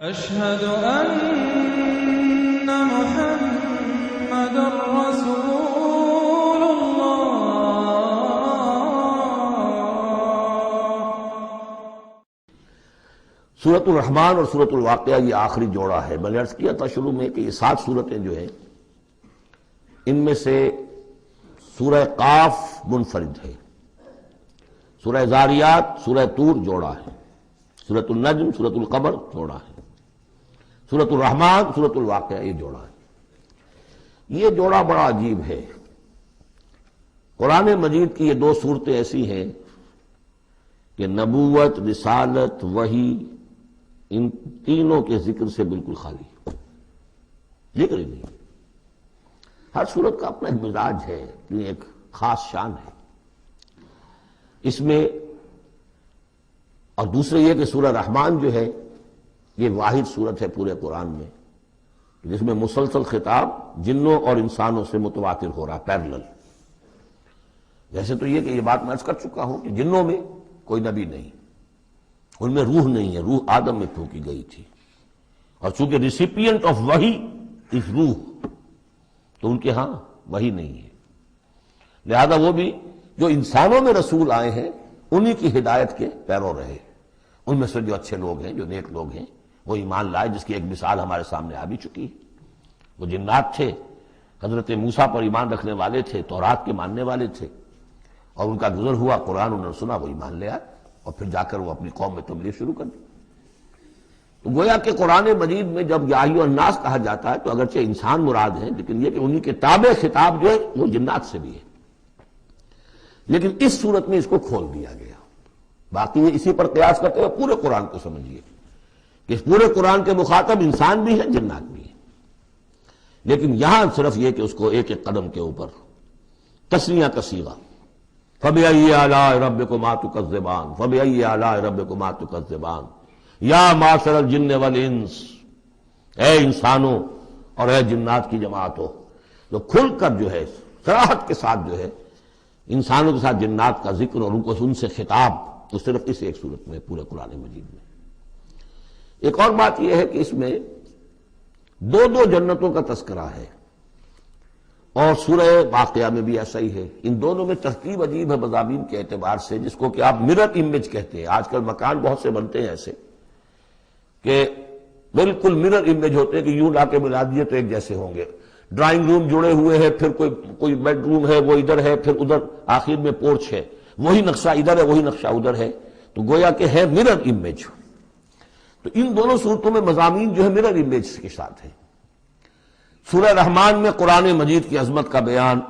أشهد أن محمد رسول الله۔ سورۃ الرحمن اور سورۃ الواقعہ یہ آخری جوڑا ہے۔ میں نے عرض کیا تھا شروع میں کہ یہ 7 صورتیں جو ہیں ان میں سے سورہ قاف منفرد ہے، سورہ زاریات، سورہ طور جوڑا ہے، سورۃ النجم، سورۃ القمر جوڑا ہے، سورۃ الرحمن، سورۃ الواقعہ یہ جوڑا ہے۔ یہ جوڑا بڑا عجیب ہے۔ قرآن مجید کی یہ 2 صورتیں ایسی ہیں کہ نبوت، رسالت، وحی، ان تینوں کے ذکر سے بالکل خالی، ذکر ہی نہیں۔ ہر صورت کا اپنا ایک مزاج ہے، اپنی ایک خاص شان ہے اس میں۔ اور دوسرے یہ کہ سورہ رحمان جو ہے یہ واحد صورت ہے پورے قرآن میں جس میں مسلسل خطاب جنوں اور انسانوں سے متواتر ہو رہا، پیرلل۔ ویسے تو یہ کہ یہ بات میں عرض کر چکا ہوں کہ جنوں میں کوئی نبی نہیں، ان میں روح نہیں ہے، روح آدم میں پھونکی گئی تھی، اور چونکہ ریسیپینٹ آف وحی از روح، تو ان کے ہاں وحی نہیں ہے۔ لہذا وہ بھی جو انسانوں میں رسول آئے ہیں انہی کی ہدایت کے پیرو رہے۔ ان میں سے جو اچھے لوگ ہیں، جو نیک لوگ ہیں، وہ ایمان لائے، جس کی ایک مثال ہمارے سامنے آ بھی چکی ہے۔ وہ جنات تھے، حضرت موسیٰ پر ایمان رکھنے والے تھے، تورات کے ماننے والے تھے، اور ان کا گزر ہوا، قرآن انہوں نے سنا، وہ ایمان لے آئے، اور پھر جا کر وہ اپنی قوم میں تبلیغ شروع کر دی۔ تو گویا کہ قرآن مجید میں جب یا ایھا الناس کہا جاتا ہے تو اگرچہ انسان مراد ہیں، لیکن یہ کہ انہی کے تابع خطاب جو ہے وہ جنات سے بھی ہے۔ لیکن اس صورت میں اس کو کھول دیا گیا۔ باقی یہ اسی پر قیاس کرتے ہوئے پورے قرآن کو سمجھیے کہ اس پورے قرآن کے مخاطب انسان بھی ہیں، جنات بھی ہیں، لیکن یہاں صرف یہ کہ اس کو ایک ایک قدم کے اوپر تثنیہ کا صیغہ، فَبِأَيِّ آلَاءِ رَبِّكُمَا تُكَذِّبَانِ فَبِأَيِّ آلَاءِ رَبِّكُمَا تُكَذِّبَانِ یا معشر الجن والانس، اے انسانوں اور اے جنات کی جماعتوں، جو کھل کر جو ہے صراحت کے ساتھ جو ہے انسانوں کے ساتھ جنات کا ذکر اور ان سے خطاب، تو صرف اس ایک صورت میں پورے قرآن مجید میں۔ ایک اور بات یہ ہے کہ اس میں 2 جنتوں کا تذکرہ ہے، اور سورہ واقعہ میں بھی ایسا ہی ہے۔ ان دونوں میں ترتیب عجیب ہے مضامین کے اعتبار سے، جس کو کہ آپ مرر امیج کہتے ہیں۔ آج کل مکان بہت سے بنتے ہیں ایسے کہ بالکل مرر امیج ہوتے ہیں کہ یوں لا کے ملا دیے تو ایک جیسے ہوں گے۔ ڈرائنگ روم جڑے ہوئے ہیں، پھر کوئی بیڈ روم ہے وہ ادھر ہے، پھر ادھر آخر میں پورچ ہے، وہی نقشہ ادھر ہے، وہی نقشہ ادھر ہے، تو گویا کہ ہے مرر امیج۔ تو ان دونوں صورتوں میں مضامین جو ہے مرر امیج کے ساتھ ہے۔ سورہ رحمان میں قرآن مجید کی عظمت کا بیان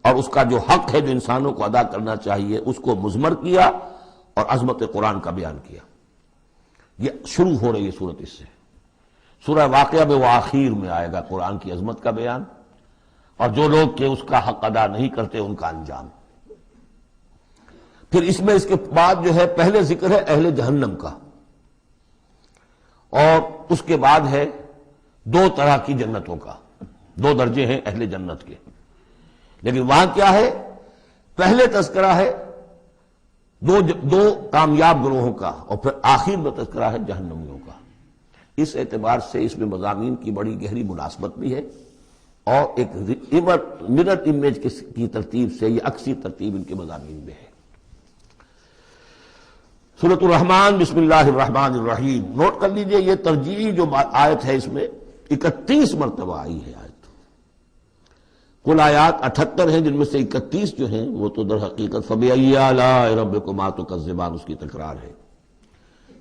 اور اس کا جو حق ہے جو انسانوں کو ادا کرنا چاہیے اس کو مضمر کیا، اور عظمت قرآن کا بیان کیا۔ یہ شروع ہو رہی ہے صورت اس سے۔ سورہ واقعہ میں وہ آخر میں آئے گا قرآن کی عظمت کا بیان، اور جو لوگ کہ اس کا حق ادا نہیں کرتے ان کا انجام۔ پھر اس میں اس کے بعد جو ہے پہلے ذکر ہے اہل جہنم کا، اور اس کے بعد ہے 2 طرح کی جنتوں کا، 2 درجے ہیں اہل جنت کے۔ لیکن وہاں کیا ہے؟ پہلے تذکرہ ہے دو کامیاب گروہوں کا، اور پھر آخر میں تذکرہ ہے جہنمیوں کا۔ اس اعتبار سے اس میں مضامین کی بڑی گہری مناسبت بھی ہے، اور ایک مرر امیج کی ترتیب سے یہ عکسی ترتیب ان کے مضامین میں ہے۔ سورۃ الرحمن، بسم اللہ الرحمن الرحیم۔ نوٹ کر لیجئے یہ ترجیحی جو آیت ہے اس میں 31 مرتبہ آئی ہے آیت۔ کل آیات 78 ہیں، جن میں سے 31 جو ہیں وہ تو در حقیقت فَبِأَيِّ آلَاءِ رَبِّكُمَا تُكَذِّبَانِ اس کی تکرار ہے۔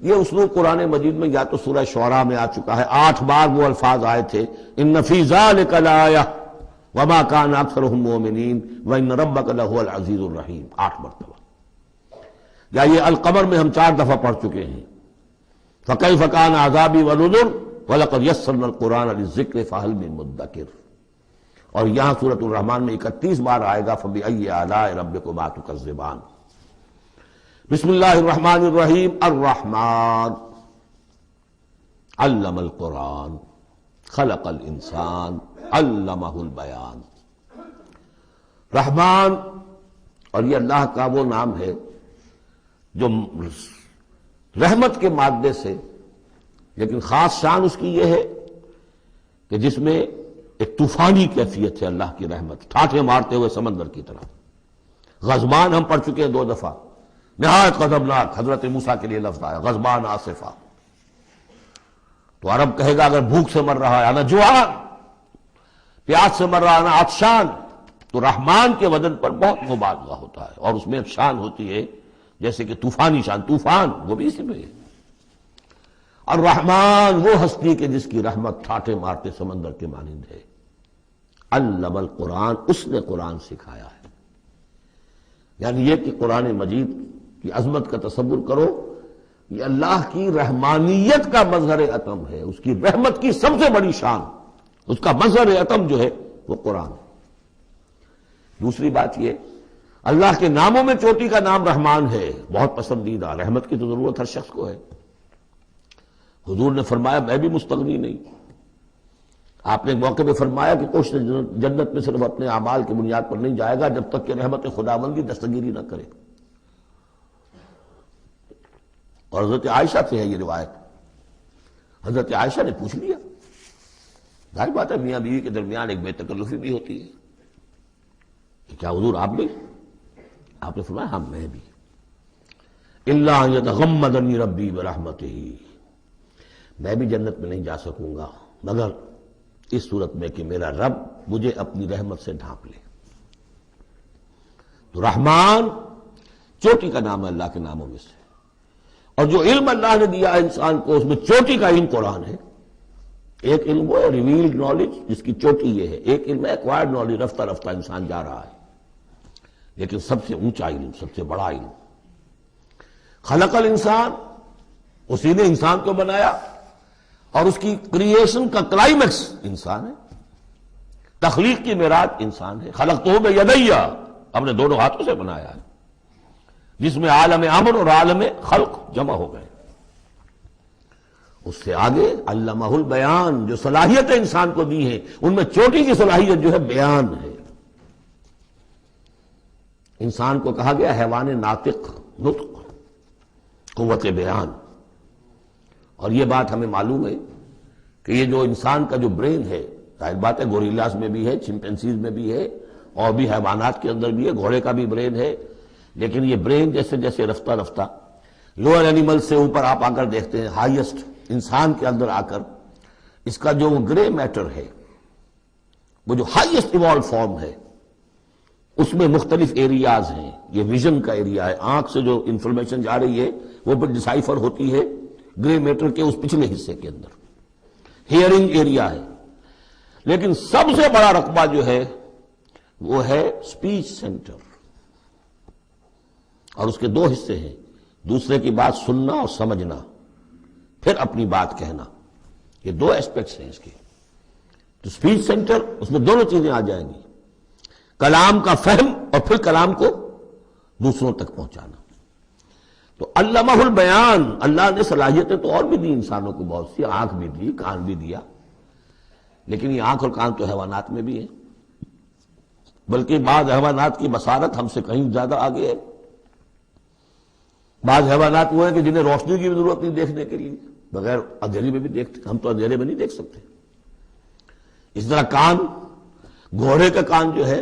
یہ اسلوب قرآن مجید میں یا تو سورہ شعراء میں آ چکا ہے، 8 بار وہ الفاظ آئے تھے، اِنَّ فِي ذَلِكَ لَآیَةً وَمَا كَانَ أَكْثَرُهُم مُؤْمِنِينَ وَإِنَّ رَبَّكَ لَهُوَ الْعَزِيزُ الرَّحِيمُ 8 مرتبہ۔ یا یہ القمر میں ہم 4 دفعہ پڑھ چکے ہیں، فَكَيْفَ كَانَ عَذَابِي وَنُذُرِ وَلَقَدْ يَسَّرْنَا الْقُرْآنَ لِلذِّكْرِ فَهَلْ مِن مُدَّكِرٍ۔ اور یہاں سورۃ الرحمن میں 31 بار آئے گا فَبِأَيِّ آلَاءِ رَبِّكُمَا تُكَذِّبَانِ۔ بسم اللہ الرحمن الرحیم۔ الرحمن علم القرآن خلق الانسان علمہ البیان۔ رحمان، اور یہ اللہ کا وہ نام ہے جو رحمت کے مادے سے لیکن خاص شان اس کی یہ ہے کہ جس میں ایک طوفانی کیفیت ہے اللہ کی رحمت، ٹھاٹھے مارتے ہوئے سمندر کی طرح۔ غضبان ہم پڑھ چکے ہیں 2 دفعہ، نہایت غضبناک، حضرت موسیٰ کے لیے لفظ آیا غضبان آصفہ۔ تو عرب کہے گا اگر بھوک سے مر رہا ہے انا جوعان، پیاس سے مر رہا ہے انا عطشان، تو رحمان کے وزن پر بہت مبالغہ ہوتا ہے، اور اس میں ایک شان ہوتی ہے جیسے کہ طوفانی شان، طوفان وہ بھی اسی میں ہے۔ اور رحمان وہ ہستی کہ جس کی رحمت ٹھاٹھے مارتے سمندر کے مانند ہے۔ علم القرآن، اس نے قرآن سکھایا ہے۔ یعنی یہ کہ قرآن مجید کی عظمت کا تصور کرو، یہ اللہ کی رحمانیت کا مظہر عتم ہے، اس کی رحمت کی سب سے بڑی شان، اس کا مظہر عتم جو ہے وہ قرآن ہے۔ دوسری بات یہ، اللہ کے ناموں میں چوٹی کا نام رحمان ہے، بہت پسندیدہ، رحمت کی تو ضرورت ہر شخص کو ہے۔ حضور نے فرمایا میں بھی مستغنی نہیں۔ آپ نے ایک موقع پہ فرمایا کہ کوشش جنت میں صرف اپنے اعمال کی بنیاد پر نہیں جائے گا جب تک کہ رحمت خداوندی دستگیری نہ کرے۔ اور حضرت عائشہ سے ہے یہ روایت۔ حضرت عائشہ نے پوچھ لیا، ظاہر بات ہے میاں بیوی کے درمیان ایک بے تکلفی بھی ہوتی ہے کہ کیا حضور آپ بھی؟ آپ نے فرمایا ہاں میں بھی۔ الا ان یتغمدنی ربی برحمتہ، میں بھی جنت میں نہیں جا سکوں گا مگر اس صورت میں کہ میرا رب مجھے اپنی رحمت سے ڈھانپ لے۔ تو رحمان چوٹی کا نام ہے اللہ کے ناموں میں سے، اور جو علم اللہ نے دیا انسان کو اس میں چوٹی کا علم قرآن ہے۔ ایک علم وہ ہے ریویلڈ نالج جس کی چوٹی یہ ہے، ایک علم ہے ایکوائرڈ نالج، رفتہ رفتہ انسان جا رہا ہے، لیکن سب سے اونچا علم، سب سے بڑا علم خلق الانسان، اسی نے انسان کو بنایا، اور اس کی کریشن کا کلائمیکس انسان ہے، تخلیق کی معراج انسان ہے۔ خلقتہ بیدیہ، ہم نے دونوں ہاتھوں سے بنایا ہے، جس میں عالم امر اور عالم خلق جمع ہو گئے۔ اس سے آگے علمہ البیان، جو صلاحیتیں انسان کو دی ہیں ان میں چوٹی کی صلاحیت جو ہے بیان ہے۔ انسان کو کہا گیا حیوان ناطق، نطق، قوت بیان۔ اور یہ بات ہمیں معلوم ہے کہ یہ جو انسان کا جو برین ہے، ظاہر بات ہے گوریلاز میں بھی ہے، چمپینزیز میں بھی ہے، اور بھی حیوانات کے اندر بھی ہے، گھوڑے کا بھی برین ہے، لیکن یہ برین جیسے جیسے رفتہ رفتہ لوئر اینیمل سے اوپر آپ آ کر دیکھتے ہیں، ہائیسٹ انسان کے اندر آ کر اس کا جو گرے میٹر ہے، وہ جو ہائیسٹ ایوالو فارم ہے، اس میں مختلف ایریاز ہیں۔ یہ ویژن کا ایریا ہے، آنکھ سے جو انفارمیشن جا رہی ہے وہ پھر ڈسائفر ہوتی ہے گرے میٹر کے اس پچھلے حصے کے اندر، ہیئرنگ ایریا ہے۔ لیکن سب سے بڑا رقبہ جو ہے وہ ہے اسپیچ سینٹر، اور اس کے 2 حصے ہیں، دوسرے کی بات سننا اور سمجھنا، پھر اپنی بات کہنا، یہ 2 ایسپیکٹس ہیں اس کے۔ تو اسپیچ سینٹر، اس میں دونوں چیزیں آ جائیں گی، کلام کا فہم اور پھر کلام کو دوسروں تک پہنچانا۔ تو علمہ البیان، اللہ نے صلاحیتیں تو اور بھی دی انسانوں کو بہت سی، آنکھ بھی دی، کان بھی دیا، لیکن یہ آنکھ اور کان تو حیوانات میں بھی ہے، بلکہ بعض حیوانات کی بصارت ہم سے کہیں زیادہ آگے ہے۔ بعض حیوانات وہ ہیں کہ جنہیں روشنی کی بھی ضرورت نہیں دیکھنے کے لیے، بغیر اندھیرے میں بھی دیکھتے، ہم تو اندھیرے میں نہیں دیکھ سکتے۔ اس طرح کان، گھوڑے کا کان جو ہے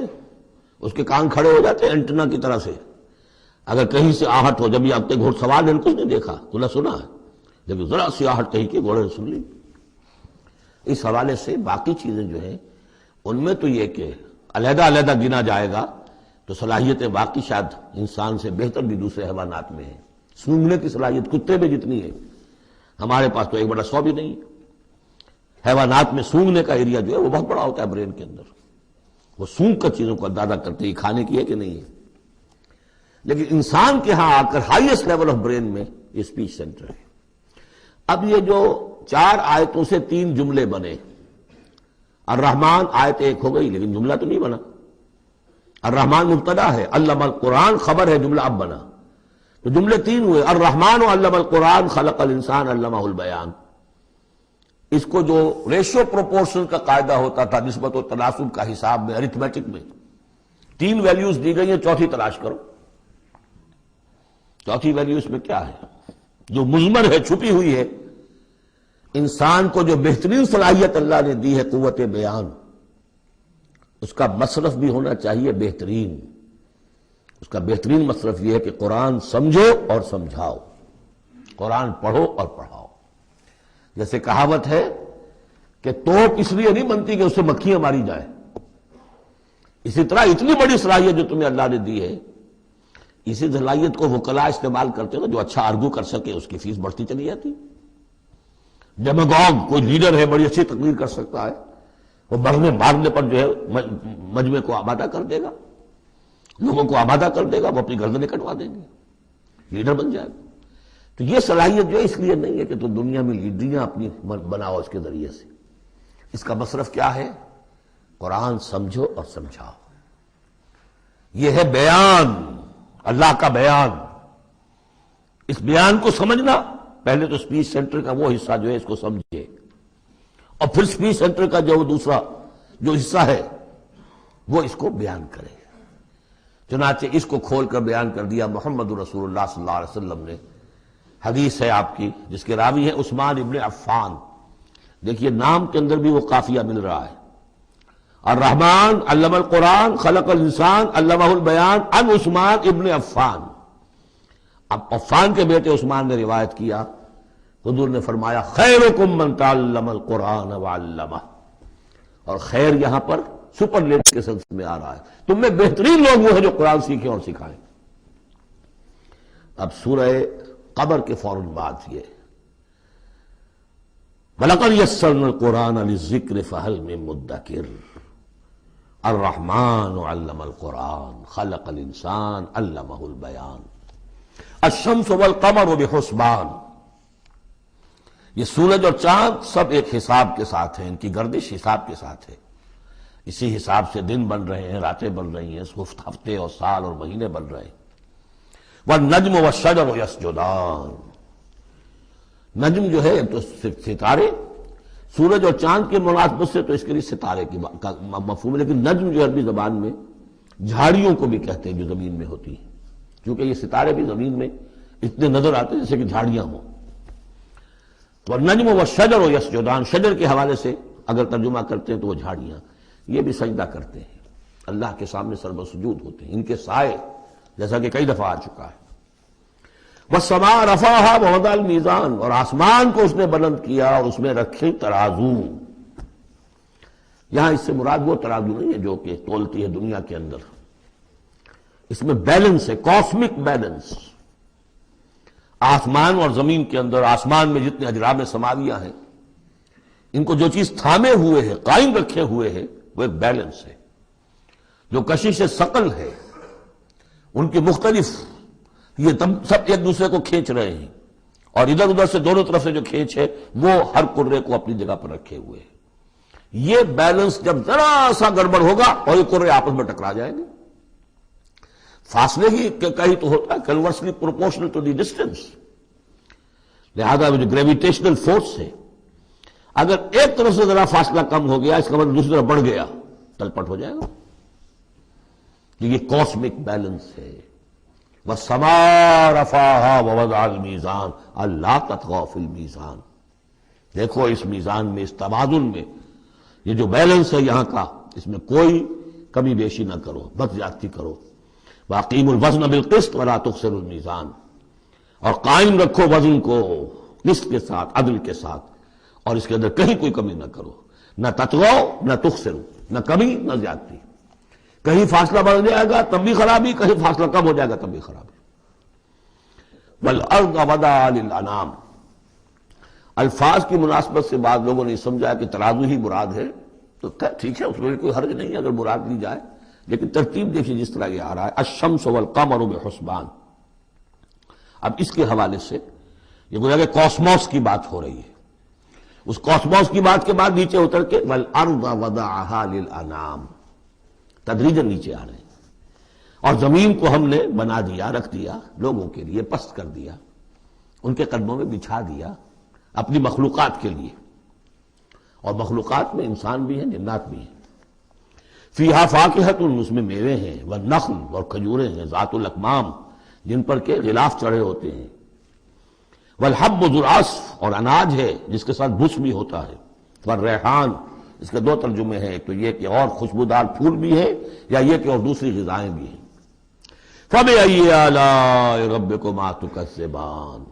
اس کے کان کھڑے ہو جاتے ہیں اینٹنا کی طرح سے، اگر کہیں سے آہٹ ہو، جب یہ اب تک گھوڑ سوار نے کچھ نہیں دیکھا تو نہ سنا ہے، جب ذرا سی آہٹ کہیں کہ گھوڑے نے سن لی۔ اس حوالے سے باقی چیزیں جو ہیں ان میں تو یہ کہ علیحدہ علیحدہ گنا جائے گا تو صلاحیتیں باقی شاید انسان سے بہتر بھی دوسرے حیوانات میں ہیں۔ سونگنے کی صلاحیت کتے میں جتنی ہے ہمارے پاس تو 1/100 بھی نہیں۔ حیوانات میں سونگنے کا ایریا جو ہے وہ بہت بڑا ہوتا ہے برین کے اندر، وہ سونگ کر چیزوں کو اندازہ کرتے ہیں کھانے کی ہے کہ نہیں ہے۔ لیکن انسان کے ہاں آ کر ہائیسٹ لیول آف برین میں یہ اسپیچ سینٹر ہے۔ اب یہ جو 4 آیتوں سے 3 جملے بنے، الرحمن آیت 1 ہو گئی لیکن جملہ تو نہیں بنا، الرحمن مبتدا ہے، علم القرآن خبر ہے، جملہ اب بنا، تو جملے 3 ہوئے، الرحمن علم القرآن خلق الانسان علمہ البیان۔ اس کو جو ریشو پروپورشن کا قاعدہ ہوتا تھا نسبت و تناسب کا حساب میں، ارتھمیٹک میں 3 ویلیوز دی گئی ہیں، چوتھی تلاش کرو، چوتھی ویلیو اس میں کیا ہے جو مضمر ہے، چھپی ہوئی ہے۔ انسان کو جو بہترین صلاحیت اللہ نے دی ہے قوت بیان، اس کا مصرف بھی ہونا چاہیے بہترین۔ اس کا بہترین مصرف یہ ہے کہ قرآن سمجھو اور سمجھاؤ، قرآن پڑھو اور پڑھاؤ۔ جیسے کہاوت ہے کہ توپ اس لیے نہیں بنتی کہ اس سے مکھیاں ماری جائیں، اسی طرح اتنی بڑی صلاحیت جو تمہیں اللہ نے دی ہے، اسی صلاحیت کو وکلاء استعمال کرتے ہو، جو اچھا آرگو کر سکے اس کی فیس بڑھتی چلی جاتی۔ ڈیماگوگ کوئی لیڈر ہے، بڑی اچھی تقریر کر سکتا ہے، وہ مرنے مارنے پر جو ہے مجمع کو آمادہ کر دے گا، لوگوں کو آمادہ کر دے گا، وہ اپنی گردنیں کٹوا دیں گے، لیڈر بن جائے گا۔ تو یہ صلاحیت جو ہے اس لیے نہیں ہے کہ تم دنیا میں لیڈریاں اپنی بناؤ اس کے ذریعے سے، اس کا مصرف کیا ہے؟ قرآن سمجھو اور سمجھاؤ۔ یہ ہے بیان، اللہ کا بیان۔ اس بیان کو سمجھنا، پہلے تو اسپیچ سینٹر کا وہ حصہ جو ہے اس کو سمجھے، اور پھر اسپیچ سینٹر کا جو دوسرا جو حصہ ہے وہ اس کو بیان کرے۔ چنانچہ اس کو کھول کر بیان کر دیا محمد رسول اللہ صلی اللہ علیہ وسلم نے۔ حدیث ہے آپ کی جس کے راوی ہیں عثمان ابن عفان۔ دیکھیے نام کے اندر بھی وہ قافیہ مل رہا ہے، الرحمن علم القرآن خلق الانسان علمہ البیان عن عثمان ابن عفان۔ اب عفان کے بیٹے عثمان نے روایت کیا، حضور نے فرمایا خیرکم من تعلم القرآن وعلمہ، اور خیر یہاں پر سپرلیٹ کے سلسلے میں آ رہا ہے، تم میں بہترین لوگ وہ ہیں جو قرآن سیکھیں اور سکھائیں۔ اب سورہ قمر کے فوراً بعد یہ وَلَقَدْ يَسَّرْنَا الْقُرْآنَ لِلذِّكْرِ فَهَلْ مِن مُدَّكِرٍ الرحمن علم القرآن خلق الانسان علمہ البیان الشمس والقمر بحسبان۔ یہ سورج اور چاند سب ایک حساب کے ساتھ ہیں، ان کی گردش حساب کے ساتھ ہے، اسی حساب سے دن بن رہے ہیں، راتیں بن رہی ہیں، ہفتے اور سال اور مہینے بن رہے ہیں۔ والنجم والشجر یسجدان، نجم جو ہے تو ستارے، سورج اور چاند کے مناسبت سے تو اس کے لیے ستارے کی مفہوم ہے، لیکن نجم جو عربی زبان میں جھاڑیوں کو بھی کہتے ہیں جو زمین میں ہوتی ہیں، کیونکہ یہ ستارے بھی زمین میں اتنے نظر آتے ہیں جیسے کہ جھاڑیاں ہوں۔ والنجم والشجر یسجدان، شجر کے حوالے سے اگر ترجمہ کرتے ہیں تو وہ جھاڑیاں، یہ بھی سجدہ کرتے ہیں، اللہ کے سامنے سربسجود ہوتے ہیں، ان کے سائے جیسا کہ کئی دفعہ آ چکا ہے۔ وَالسَّمَاءَ رَفَعَهَا وَوَضَعَ الْمِيزَانَ، اور آسمان کو اس نے بلند کیا اور اس میں رکھے ترازو۔ یہاں اس سے مراد وہ ترازو نہیں ہے جو کہ تولتی ہے دنیا کے اندر، اس میں بیلنس ہے، کاسمک بیلنس۔ آسمان اور زمین کے اندر، آسمان میں جتنے اجرام سماویہ ہیں، ان کو جو چیز تھامے ہوئے ہے، قائم رکھے ہوئے ہے، وہ ایک بیلنس ہے۔ جو کشش ثقل ہے، ان کی مختلف، یہ سب ایک دوسرے کو کھینچ رہے ہیں، اور ادھر ادھر سے دونوں طرف سے جو کھینچ ہے وہ ہر کرے کو اپنی جگہ پر رکھے ہوئے ہیں۔ یہ بیلنس جب ذرا سا گڑبڑ ہوگا اور یہ کرے آپس میں ٹکرا جائیں گے، فاصلے ہی کہیں تو ہوتا ہے conversely proportional to the distance, لہذا جو گریویٹیشنل فورس ہے، اگر ایک طرف سے ذرا فاصلہ کم ہو گیا اس کا مطلب دوسری طرف بڑھ گیا، تلپٹ ہو جائے گا۔ یہ کاسمک بیلنس ہے۔ وَالسَّمَاءَ رَفَعَهَا وَوَضَعَ الْمِيزَانَ أَلَّا تَطْغَوْا فِي الْمِيزَانِ، دیکھو اس میزان میں، اس توازن میں، یہ جو بیلنس ہے یہاں کا، اس میں کوئی کمی بیشی نہ کرو، بد زیادتی کرو۔ وَأَقِيمُوا الْوَزْنَ بِالْقِسْطِ وَلَا تُخْسِرُوا الْمِيزَانَ، اور قائم رکھو وزن کو قسط کے ساتھ، عدل کے ساتھ، اور اس کے اندر کہیں کوئی کمی نہ کرو، نہ تطغوا نہ تخسروا، نہ کمی نہ زیادتی۔ کہیں فاصلہ بڑھ جائے گا تب بھی خرابی، کہیں فاصلہ کم ہو جائے گا تب بھی خرابی۔ وَالْأَرْضَ وَضَعَهَا لِلْأَنَامِ، الفاظ کی مناسبت سے بعض لوگوں نے سمجھا کہ ترازو ہی مراد ہے، تو ٹھیک ہے، اس میں کوئی حرج نہیں ہے اگر مراد لی جائے، لیکن ترتیب دیکھیے جس طرح یہ آ رہا ہے الشمس والقمر بحسبان۔ اب اس کے حوالے سے یہ گویا کہ کاسموس کی بات ہو رہی ہے، اس کاسموس کی بات کے بعد نیچے اتر کے وَالْأَرْضَ وَضَعَهَا لِلْأَنَامِ، تدریجاً نیچے آ رہے ہیں، اور زمین کو ہم نے بنا دیا، رکھ دیا لوگوں کے لیے، پست کر دیا، ان کے قدموں میں بچھا دیا اپنی مخلوقات کے لیے، اور مخلوقات میں انسان بھی ہیں، جنات بھی ہیں۔ فیہا فاکہۃ، اس میں میوے ہیں، والنخل، اور کھجوریں ہیں، ذات الاکمام، جن پر کے غلاف چڑھے ہوتے ہیں، والحب ذو العصف، اور اناج ہے جس کے ساتھ بھس بھی ہوتا ہے، والریحان، اس کے دو ترجمے ہیں، ایک تو یہ کہ اور خوشبودار پھول بھی ہے، یا یہ کہ اور دوسری غذائیں بھی ہیں۔ فَبِأَيِّ آلَاءِ رَبِّكُمَا تُكَذِّبَانِ،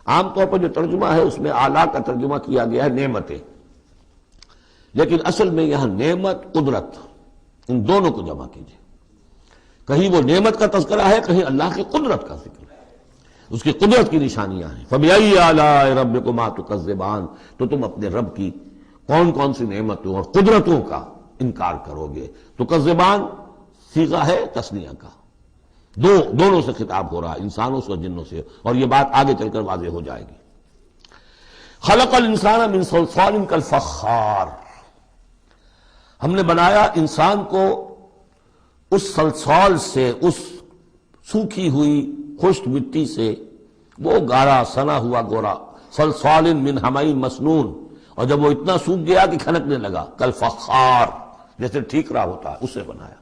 عام طور پر جو ترجمہ ہے اس میں آلہ کا ترجمہ کیا گیا ہے نعمتیں، لیکن اصل میں یہاں نعمت قدرت ان دونوں کو جمع کیجیے، کہیں وہ نعمت کا تذکرہ ہے، کہیں اللہ کی قدرت کا ذکر ہے، اس کی قدرت کی نشانیاں ہیں۔ فَبِأَيِّ آلَاءِ رَبِّكُمَا تُكَذِّبَانِ، تو تم اپنے رب کی کون کون سی نعمتوں اور قدرتوں کا انکار کرو گے۔ تکذبان صیغہ ہے تثنیہ کا، دونوں سے خطاب ہو رہا ہے، انسانوں سے اور جنوں سے، اور یہ بات آگے چل کر واضح ہو جائے گی۔ خلق الانسان من صلصال کالفخار، ہم نے بنایا انسان کو اس صلصال سے، اس سوکھی ہوئی خشک مٹی سے، وہ گارا سنا ہوا گورا، صلصال من حمإ مسنون، اور جب وہ اتنا سوکھ گیا کہ کھنکنے لگا، کالفخار، جیسے ٹھیکرا ہوتا ہے، اسے بنایا۔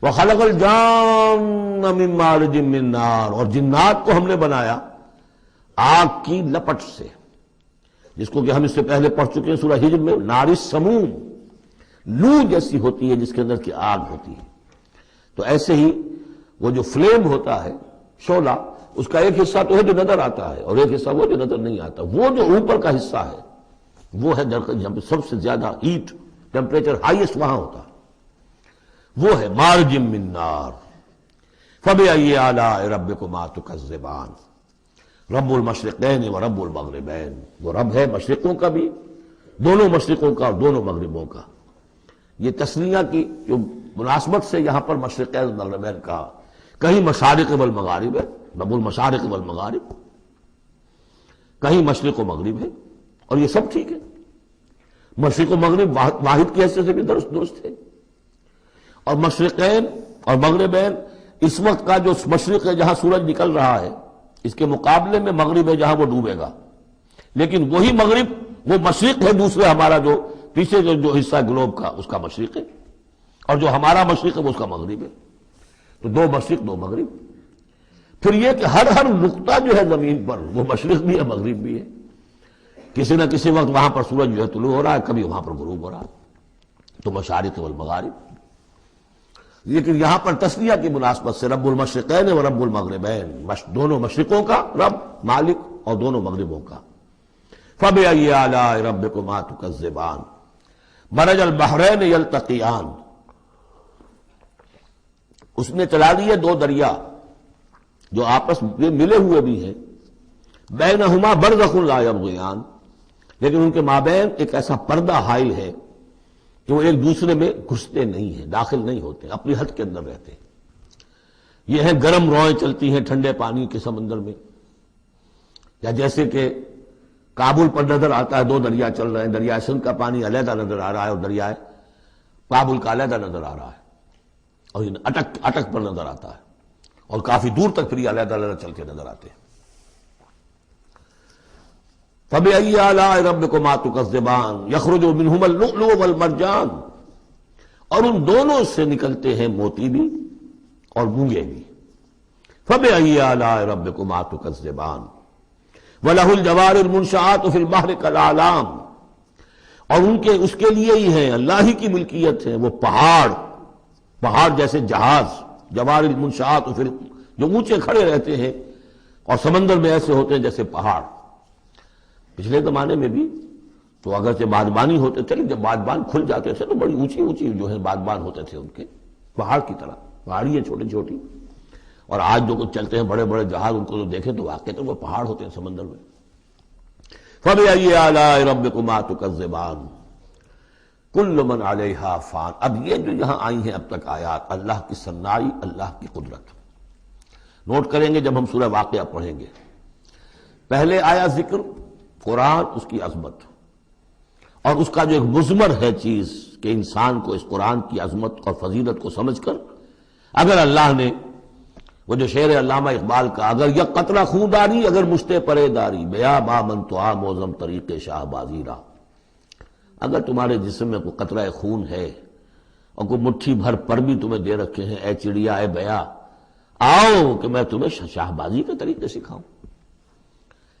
وَخَلَقَ الْجَانَّ مِن مَّارِجٍ مِّن نَّارٍ، اور جنات کو ہم نے بنایا آگ کی لپٹ سے، جس کو کہ ہم اس سے پہلے پڑھ چکے ہیں سورہ ہجر میں، نار السموم، لو جیسی ہوتی ہے جس کے اندر کی آگ ہوتی ہے۔ تو ایسے ہی وہ جو فلیم ہوتا ہے، شعلہ، اس کا ایک حصہ تو ہے جو نظر آتا ہے، اور ایک حصہ وہ جو نظر نہیں آتا، وہ جو اوپر کا حصہ ہے وہ ہے جہاں پہ سب سے زیادہ ہیٹ، ٹیمپریچر ہائیسٹ وہاں ہوتا ہے، وہ ہے مارج من نار۔ فَبِأَيِّ آلَاءِ رَبِّكُمَا تُكَذِّبَانِ، رب المشرقین و رب المغربین، وہ رب ہے مشرقوں کا بھی، دونوں مشرقوں کا اور دونوں مغربوں کا۔ یہ تسنیہ کی جو مناسبت سے یہاں پر مشرقین و مغربین کہا، کہیں مشارق والمغارب ہے، رب المشارق والمغارب، کہیں مشرق و مغرب ہے، اور یہ سب ٹھیک ہے، مشرق و مغرب واحد کی حیثیت سے بھی درست ہے، اور مشرقین اور مغربین، اس وقت کا جو مشرق ہے جہاں سورج نکل رہا ہے، اس کے مقابلے میں مغرب ہے جہاں وہ ڈوبے گا، لیکن وہی مغرب وہ مشرق ہے، دوسرے ہمارا جو پیچھے جو حصہ گلوب کا اس کا مشرق ہے، اور جو ہمارا مشرق ہے وہ اس کا مغرب ہے، تو دو مشرق دو مغرب۔ پھر یہ کہ ہر نقطہ جو ہے زمین پر وہ مشرق بھی ہے مغرب بھی ہے، کسی نہ کسی وقت وہاں پر سورج جو ہے طلوع ہو رہا ہے، کبھی وہاں پر غروب ہو رہا ہے، تو مشارق والمغارب۔ لیکن یہاں پر تسنیہ کی مناسبت سے رب المشرقین و رب المغربین، دونوں مشرقوں کا رب مالک اور دونوں مغربوں کا۔ فَبِأَيِّ آلَاءِ رَبِّكُمَا تُكَذِّبَانِ، مَرَجَ الْبَحْرَيْنِ يَلْتَقِيَانِ، اس نے چلا دیے دو دریا جو آپس میں ملے ہوئے بھی ہیں، بینہما برزخ لا یبغیان، لیکن ان کے مابین ایک ایسا پردہ حائل ہے کہ وہ ایک دوسرے میں گھستے نہیں ہیں، داخل نہیں ہوتے، اپنی حد کے اندر رہتے ہیں۔ یہ ہیں گرم روئیں چلتی ہیں ٹھنڈے پانی کے سمندر میں، یا جیسے کہ کابل پر نظر آتا ہے دو دریا چل رہے ہیں، دریائے سندھ کا پانی علیحدہ نظر آ رہا ہے اور دریائے کابل کا علیحدہ نظر آ رہا ہے، اور یہ اٹک پر نظر آتا ہے، اور کافی دور تک پھر یہ علیحدہ علیحدہ چل کے نظر آتے ہیں۔ فَبِأَيِّ آلَاءِ رَبِّكُمَا تُكَذِّبَانِ يَخْرُجُ مِنْهُمَا اللُّؤْلُؤُ وَالْمَرْجَانُ، اور ان دونوں سے نکلتے ہیں موتی بھی اور مونگے بھی۔ فَبِأَيِّ آلَاءِ رَبِّكُمَا تُكَذِّبَانِ وَلَهُ الْجَوَارِ الْمُنشَآتُ فِي الْبَحْرِ كَالْأَعْلَامِ، اور اس کے لیے ہی ہیں، اللہ ہی کی ملکیت ہے وہ پہاڑ جیسے جہاز، جوار المنشآت جو اونچے کھڑے رہتے ہیں اور سمندر میں ایسے ہوتے ہیں جیسے پہاڑ۔ پچھلے زمانے میں بھی تو اگرچہ بادبانی ہوتے تھے، جب بادبان کھل جاتے تھے تو بڑی اونچی جو ہے بادبان ہوتے تھے ان کے، پہاڑ کی طرح، پہاڑیاں چھوٹی چھوٹی، اور آج جو کچھ چلتے ہیں بڑے بڑے جہاز، ان کو تو دیکھیں تو واقعی تو وہ پہاڑ ہوتے ہیں سمندر میں۔ فَبِأَيِّ آلَاءِ رَبِّكُمَا تُكَذِّبَانِ كُلُّ مَنْ عَلَيْهَا فَانٍ، اب یہ جو یہاں آئی ہیں اب تک آیات، اللہ کی صنائی، اللہ کی قدرت نوٹ کریں گے جب ہم سورہ واقعہ پڑھیں گے۔ پہلے آیا ذکر قرآن، اس کی عظمت، اور اس کا جو ایک مضمر ہے چیز کہ انسان کو اس قرآن کی عظمت اور فضیلت کو سمجھ کر، اگر اللہ نے وہ جو شعر علامہ اقبال کا، اگر یک قطرہ خون داری اگر مشتے پرے داری، بیا بامن تو آ موزم طریق شاہ بازی را، اگر تمہارے جسم میں کوئی قطرہ خون ہے اور کوئی مٹھی بھر پر بھی تمہیں دے رکھے ہیں، اے چڑیا اے بیا، آؤ کہ میں تمہیں شاہ بازی کے طریقے سکھاؤں۔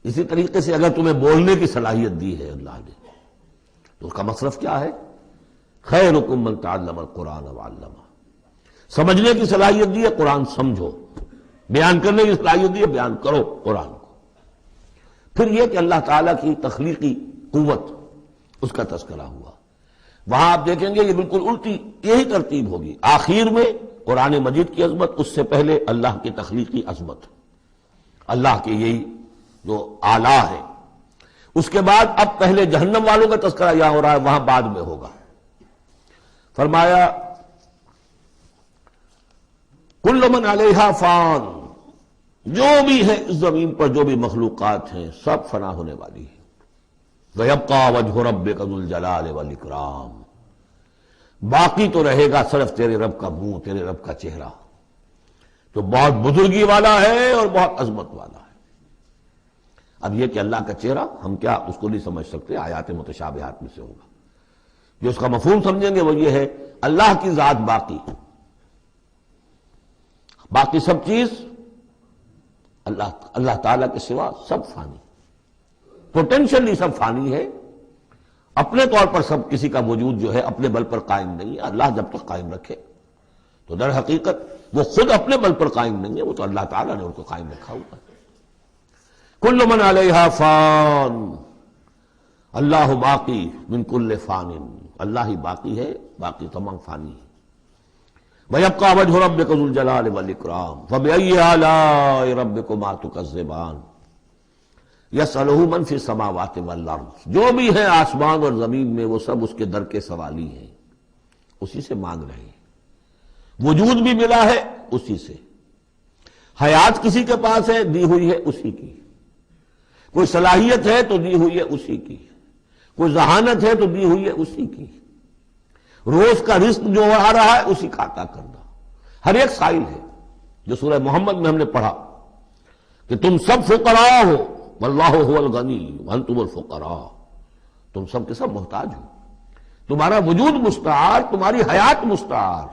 اسی طریقے سے اگر تمہیں بولنے کی صلاحیت دی ہے اللہ نے تو اس کا مصرف کیا ہے؟ خیرکم من تعلم القرآن وعلمہ. سمجھنے کی صلاحیت دی ہے، قرآن سمجھو. بیان کرنے کی صلاحیت دی ہے، بیان کرو قرآن کو. پھر یہ کہ اللہ تعالیٰ کی تخلیقی قوت، اس کا تذکرہ ہوا. وہاں آپ دیکھیں گے یہ بالکل الٹی یہی ترتیب ہوگی. آخر میں قرآن مجید کی عظمت، اس سے پہلے اللہ کی تخلیقی عظمت، اللہ کے یہی جو اعلیٰ ہے. اس کے بعد اب پہلے جہنم والوں کا تذکرہ یہاں ہو رہا ہے، وہاں بعد میں ہوگا. فرمایا کل من علیہا فان، جو بھی ہے اس زمین پر جو بھی مخلوقات ہیں سب فنا ہونے والی ہے. وَيَبْقَى وَجْهُ رَبِّكَ ذُو الْجَلَالِ وَالْإِكْرَامِ، باقی تو رہے گا صرف تیرے رب کا منہ، تیرے رب کا چہرہ، تو بہت بزرگی والا ہے اور بہت عظمت والا ہے. اب یہ کہ اللہ کا چہرہ ہم کیا اس کو نہیں سمجھ سکتے، آیات متشابہات میں سے ہوگا. جو اس کا مفہوم سمجھیں گے وہ یہ ہے اللہ کی ذات باقی، باقی سب چیز اللہ تعالیٰ کے سوا سب فانی، پوٹینشلی سب فانی ہے. اپنے طور پر سب کسی کا وجود جو ہے اپنے بل پر قائم نہیں ہے. اللہ جب تک قائم رکھے تو در حقیقت وہ خود اپنے بل پر قائم نہیں ہے، وہ تو اللہ تعالیٰ نے ان کو قائم رکھا ہوا ہے. کل من علیہا فان، اللہ باقی من کل فان، اللہ ہی باقی ہے، باقی تمام فانی ہے. وَيَبْقَى وَجْهُ رَبِّكَ ذُو الْجَلَالِ وَالْإِكْرَامِ فَبِأَيِّ آلَاءِ رَبِّكُمَا تُكَذِّبَانِ يَسْأَلُهُ مَنْ فِي السَّمَاوَاتِ وَالْأَرْضِ، جو بھی ہے آسمان اور زمین میں وہ سب اس کے در کے سوالی ہیں، اسی سے مانگ رہے ہیں. وجود بھی ملا ہے اسی سے، حیات کسی کے پاس ہے دی ہوئی ہے اسی کی، کوئی صلاحیت ہے تو دی ہوئی ہے اسی کی، کوئی ذہانت ہے تو دی ہوئی ہے اسی کی، روز کا رزق جو آ رہا ہے اسی کا عطا کرنا. ہر ایک سائل ہے، جو سورہ محمد میں ہم نے پڑھا کہ تم سب فقراء ہو واللہ هو الغنی وانتم الفقراء، تم سب کے سب محتاج ہو، تمہارا وجود مستعار، تمہاری حیات مستعار.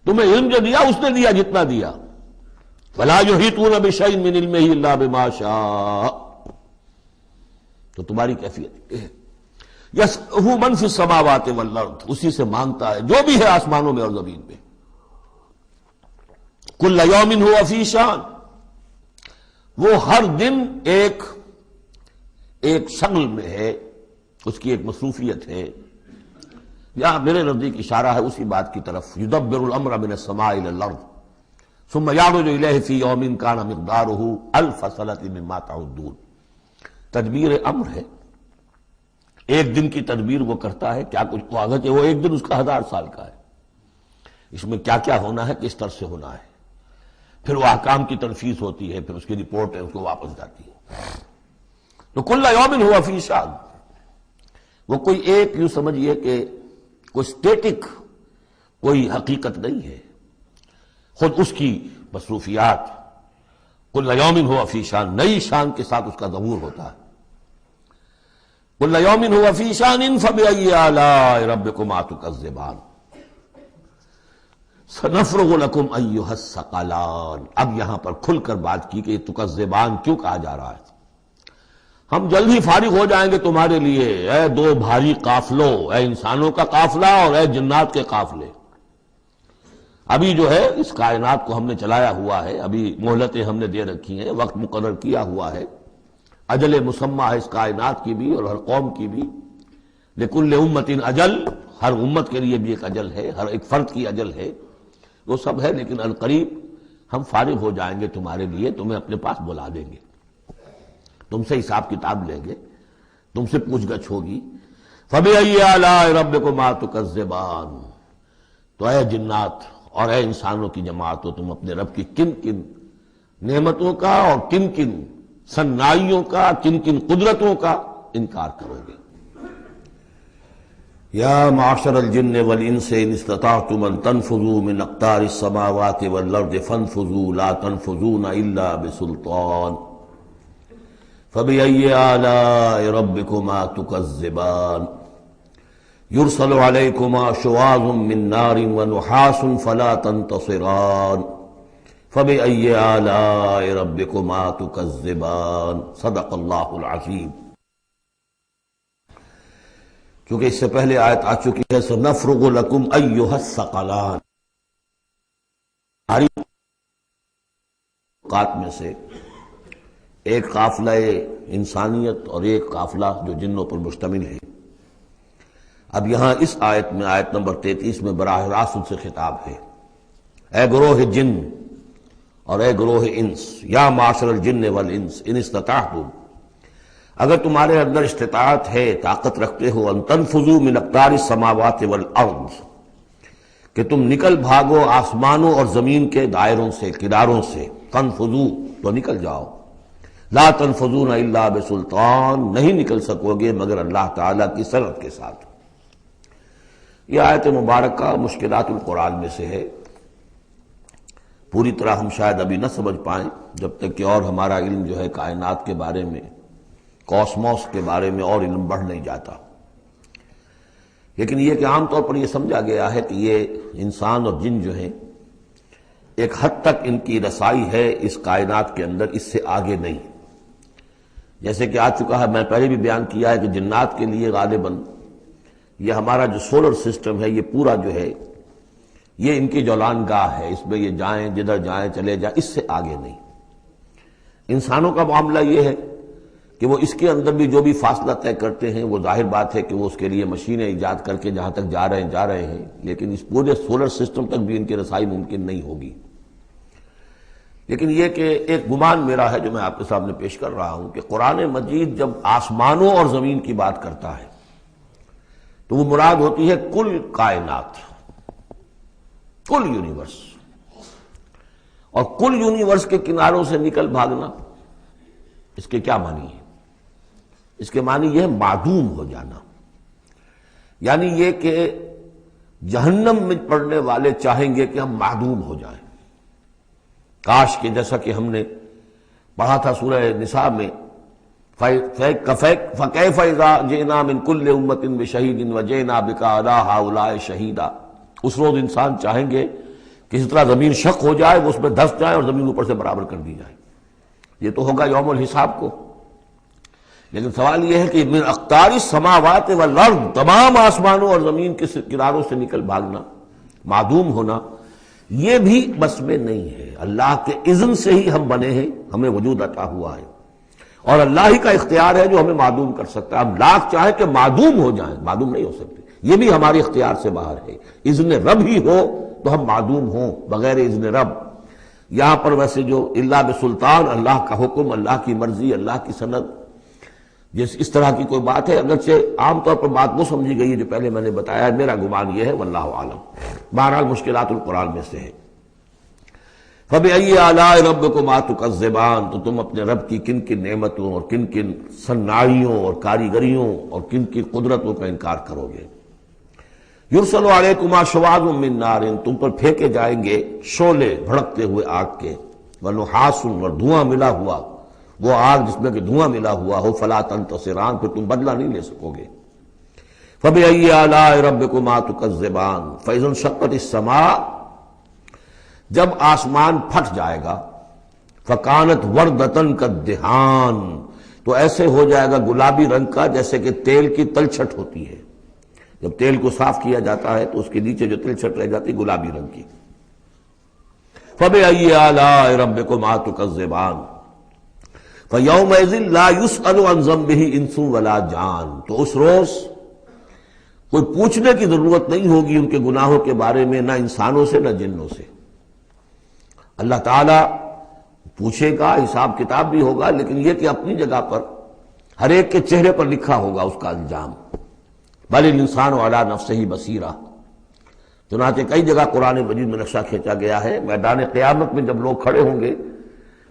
تمہیں علم جو دیا اس نے دیا جتنا دیا. فلا یحیطون بشیء من علمہ الا بما شاء، تو تمہاری کیفیت ہے. یسألہ من فی السماوات والارض، اسی سے مانگتا ہے جو بھی ہے آسمانوں میں اور زمین میں. کل یوم ہوا فی شان، وہ ہر دن ایک شغل میں ہے، اس کی ایک مصروفیت ہے. یہاں میرے نزدیک اشارہ ہے اسی بات کی طرف، یدبر الامر من السماء الى الارض ثم يعرج الیہ فی یوم کان مقدارہ الف سنۃ مما تعدون. تدبیر امر ہے، ایک دن کی تدبیر وہ کرتا ہے. کیا کچھ اگرچہ وہ ایک دن اس کا 1000 سال کا ہے، اس میں کیا کیا ہونا ہے، کس طرح سے ہونا ہے. پھر وہ احکام کی تنفیذ ہوتی ہے، پھر اس کی رپورٹ ہے، اس کو واپس جاتی ہے. تو کل یوم ہوا فی شان، وہ کوئی ایک یوں سمجھیے کہ کوئی اسٹیٹک کوئی حقیقت نہیں ہے، خود اس کی مصروفیات. کل یوم ہوا فی شان، نئی شان کے ساتھ اس کا ظہور ہوتا ہے. کل یوم ہوا فی شان فبأی آلاء ربکما تکذبان سنفرغ لکم ایھا الثقلان. اب یہاں پر کھل کر بات کی کہ یہ تکذبان کیوں کہا جا رہا ہے. ہم جلد ہی فارغ ہو جائیں گے تمہارے لیے، اے دو بھاری قافلوں، اے انسانوں کا قافلہ اور اے جنات کے قافلے. ابھی جو ہے اس کائنات کو ہم نے چلایا ہوا ہے، ابھی مہلتیں ہم نے دے رکھی ہیں، وقت مقرر کیا ہوا ہے، اجل مسمى ہے اس کائنات کی بھی اور ہر قوم کی بھی. لکل امت اجل، ہر امت کے لیے بھی ایک اجل ہے، ہر ایک فرد کی اجل ہے، وہ سب ہے. لیکن القریب ہم فارغ ہو جائیں گے تمہارے لیے، تمہیں اپنے پاس بلا دیں گے، تم سے حساب کتاب لیں گے، تم سے پوچھ گچھ ہوگی. فبأی آلاء ربکما تکذبان، تو اے جنات اور اے انسانوں کی جماعتوں، تم اپنے رب کی کن کن نعمتوں کا اور کن کن صنائیوں کا، کن کن قدرتوں کا انکار کرو گے. یا معشر الجن والانس ان استطعتم ان تنفذوا من اقطار السماوات والارض فانفذوا لا تنفذون الا بسلطان فبأي آلاء ربكما تكذبان يرسل عليكما شواظ من نار ونحاس فلا تنتصران فَبِأَيِّ آلَاءِ رَبِّكُمَا تُكَذِّبَانِ صدق اللہ العظیم۔ چونکہ اس سے پہلے آیت آ چکی ہے سَنَفْرُغُ لَكُمْ أَيُّهَا الثَّقَلَانِ، ہماری اوقات میں سے ایک قافلہ انسانیت اور ایک قافلہ جو جنوں پر مشتمل ہے۔ اب یہاں اس آیت میں آیت نمبر 33 میں براہ راست ان سے خطاب ہے، اے گروہ جن اور اے گروہ انس، یا معاشر الجن والانس ان استطعتم، اگر تمہارے اندر استطاعت ہے، طاقت رکھتے ہو، ان تنفذوا من اقطار السماوات والارض، کہ تم نکل بھاگو آسمانوں اور زمین کے دائروں سے، کناروں سے، تنفذوا تو نکل جاؤ، لا تنفذون الا بسلطان، نہیں نکل سکو گے مگر اللہ تعالیٰ کی سند کے ساتھ۔ یہ آیت مبارکہ مشکلات القرآن میں سے ہے، پوری طرح ہم شاید ابھی نہ سمجھ پائیں جب تک کہ اور ہمارا علم جو ہے کائنات کے بارے میں، کاسموس کے بارے میں اور علم بڑھ نہیں جاتا۔ لیکن یہ کہ عام طور پر یہ سمجھا گیا ہے کہ یہ انسان اور جن جو ہیں ایک حد تک ان کی رسائی ہے اس کائنات کے اندر، اس سے آگے نہیں۔ جیسے کہ آ چکا ہے، میں پہلے بھی بیان کیا ہے کہ جنات کے لیے غالباً یہ ہمارا جو سولر سسٹم ہے، یہ پورا جو ہے یہ ان کی جولان گاہ ہے، اس میں یہ جائیں جدھر جائیں چلے جائیں، اس سے آگے نہیں۔ انسانوں کا معاملہ یہ ہے کہ وہ اس کے اندر بھی جو بھی فاصلہ طے کرتے ہیں، وہ ظاہر بات ہے کہ وہ اس کے لیے مشینیں ایجاد کر کے جہاں تک جا رہے ہیں، لیکن اس پورے سولر سسٹم تک بھی ان کی رسائی ممکن نہیں ہوگی۔ لیکن یہ کہ ایک گمان میرا ہے جو میں آپ کے سامنے پیش کر رہا ہوں کہ قرآن مجید جب آسمانوں اور زمین کی بات کرتا ہے تو وہ مراد ہوتی ہے کل کائنات، کل یونیورس، اور کل یونیورس کے کناروں سے نکل بھاگنا، اس کے کیا معنی ہے؟ اس کے معنی یہ ہے معدوم ہو جانا، یعنی یہ کہ جہنم میں پڑنے والے چاہیں گے کہ ہم معدوم ہو جائیں۔ کاش کہ جیسا کہ ہم نے پڑھا تھا سورہ نساء میں، فَكَيْفَ إِذَا جِئْنَا مِن كُلِّ أُمَّةٍ بِشَهِيدٍ وَجِئْنَا بِكَ عَلَىٰ هَٰؤُلَاءِ شَهِيدًا۔ اس روز انسان چاہیں گے کہ اس طرح زمین شق ہو جائے، وہ اس میں دھس جائے اور زمین اوپر سے برابر کر دی جائے۔ یہ تو ہوگا یوم الحساب کو۔ لیکن سوال یہ ہے کہ من اقطار السماوات والارض، تمام آسمانوں اور زمین کے کناروں سے نکل بھاگنا، معدوم ہونا، یہ بھی بس میں نہیں ہے۔ اللہ کے اذن سے ہی ہم بنے ہیں، ہمیں وجود عطا ہوا ہے، اور اللہ ہی کا اختیار ہے جو ہمیں معدوم کر سکتا ہے۔ ہم لاکھ چاہیں کہ معدوم ہو جائیں، معدوم نہیں ہو سکتے، یہ بھی ہمارے اختیار سے باہر ہے۔ اذن رب ہی ہو تو ہم معدوم ہوں، بغیر اذن رب۔ یہاں پر ویسے جو اللہ بسلطان، اللہ کا حکم، اللہ کی مرضی، اللہ کی سند، اس طرح کی کوئی بات ہے، اگرچہ عام طور پر بات وہ سمجھی گئی ہے جو پہلے میں نے بتایا، میرا گمان یہ ہے، واللہ عالم۔ بہرحال مشکلات القرآن میں سے ہے۔ فَبِأَيِّ آلَاءِ رَبِّكُمَا تُكَذِّبَانِ، تو تم اپنے رب کی کن کن نعمتوں اور کن کن صناعیوں اور کاریگریوں اور کن کی قدرتوں کا انکار کرو گے۔ یرسل علیکما شواظ من نار، تم پر پھینکے جائیں گے شعلے بھڑکتے ہوئے آگ کے، ونحاس، اور دھواں ملا ہوا، وہ آگ جس میں کہ دھواں ملا ہوا ہو، فلا تنتصران، پھر تم بدلہ نہیں لے سکو گے۔ فبأي آلاء ربكما تكذبان، فإذا انشقت السماء، جب آسمان پھٹ جائے گا، فكانت وردة كالدهان، تو ایسے ہو جائے گا گلابی رنگ کا جیسے کہ تیل کی تلچھٹ ہوتی ہے۔ جب تیل کو صاف کیا جاتا ہے تو اس کے نیچے جو تلچھٹ رہ جاتی گلابی رنگ کی۔ فبأي آلاء ربكما تكذبان، فَيَوْمَئِذٍ لَا يُسْأَلُ عَنْ ذَنبِهِ إِنسٌ وَلَا جَانٌ، تو اس روز کوئی پوچھنے کی ضرورت نہیں ہوگی ان کے گناہوں کے بارے میں، نہ انسانوں سے نہ جنوں سے۔ اللہ تعالیٰ پوچھے گا، حساب کتاب بھی ہوگا، لیکن یہ کہ اپنی جگہ پر ہر ایک کے چہرے پر لکھا ہوگا اس کا انجام۔ بل الانسان علی نفسہ بصیرہ، چنانچہ کئی جگہ قرآن مجید میں نقشہ کھینچا گیا ہے، میدان قیامت میں جب لوگ کھڑے ہوں گے،